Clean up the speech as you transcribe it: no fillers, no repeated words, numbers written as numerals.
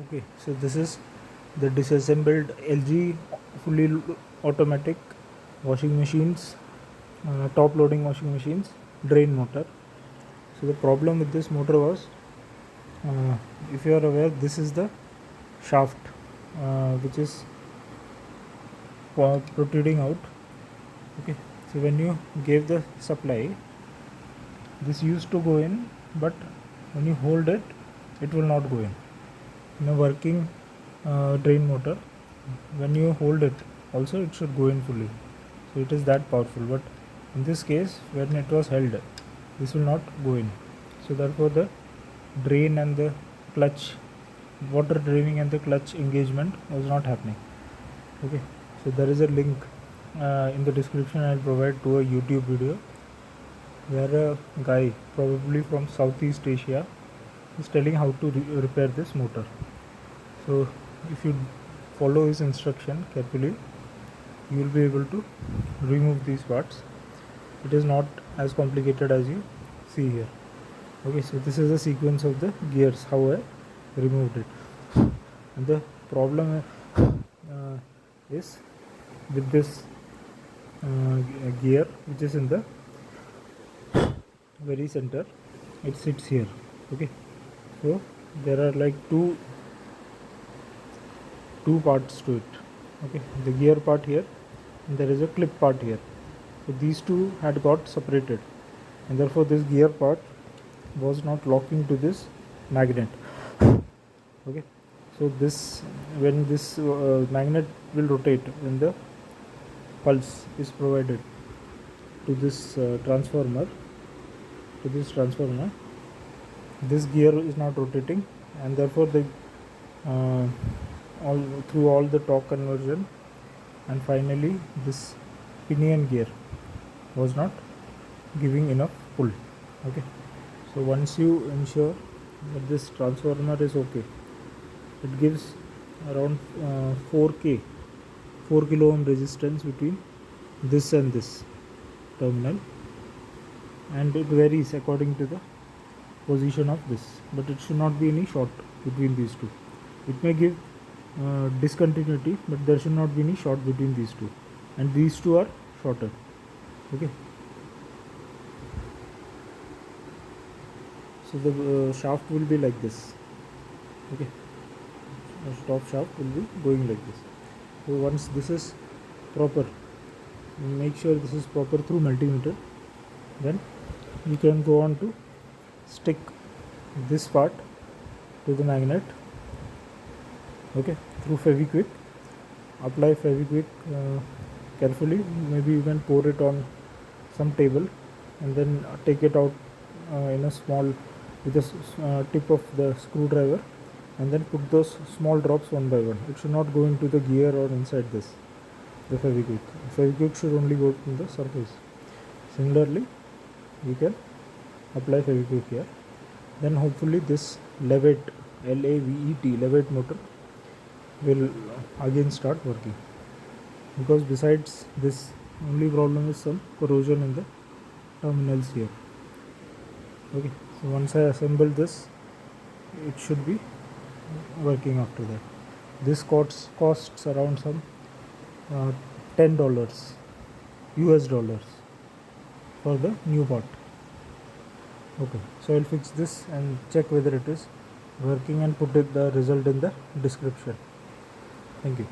Okay, so this is the disassembled LG fully automatic washing machines, top loading washing machines, drain motor. So the problem with this motor was, uh, if you are aware, this is the shaft which is protruding out. Okay, so when you gave the supply, this used to go in, but when you hold it, it will not go in a working drain motor. When you hold it also, it should go in fully, so it is that powerful. But in this case, when it was held, this will not go in, so therefore the drain and the clutch, water draining and the clutch engagement was not happening. Okay, so there is a link in the description I'll provide to a YouTube video where a guy, probably from Southeast Asia, is telling how to repair this motor. So if you follow his instruction carefully, you will be able to remove these parts. It is not as complicated as you see here. Okay, so this is a sequence of the gears, how I removed it. And the problem is with this gear which is in the very center, it sits here. Okay, so there are like two parts to it. Okay, the gear part here, and there is a clip part here. So these two had got separated, and therefore this gear part was not locking to this magnet. Okay, so this, when this magnet will rotate, when the pulse is provided to this transformer, this gear is not rotating, and therefore the uh, all the torque conversion, and finally this pinion gear was not giving enough pull. Okay, so once you ensure that this transformer is okay, it gives around 4 kilo ohm resistance between this and this terminal, and it varies according to the position of this, but it should not be any short between these two. It may give discontinuity, but there should not be any short between these two, and these two are shorter. Okay, so the shaft will be like this. Okay, the top shaft will be going like this. So once this is proper, make sure this is proper through multimeter, then you can go on to stick this part to the magnet. Okay, through Fevikwik. Apply Fevikwik carefully. Maybe you can pour it on some table, and then take it out in a small, with the tip of the screwdriver, and then put those small drops one by one. It should not go into the gear or inside this, the Fevikwik. Fevikwik should only go to the surface. Similarly, you can apply Fevikwik here. Then hopefully this levate, L-A-V-E-T, levate motor will again start working, because besides this, only problem is some corrosion in the terminals here. Okay, so once I assemble this, it should be working after that. This costs around some $10 US dollars for the new part. Okay, so I'll fix this and check whether it is working, and put the result in the description. Thank you.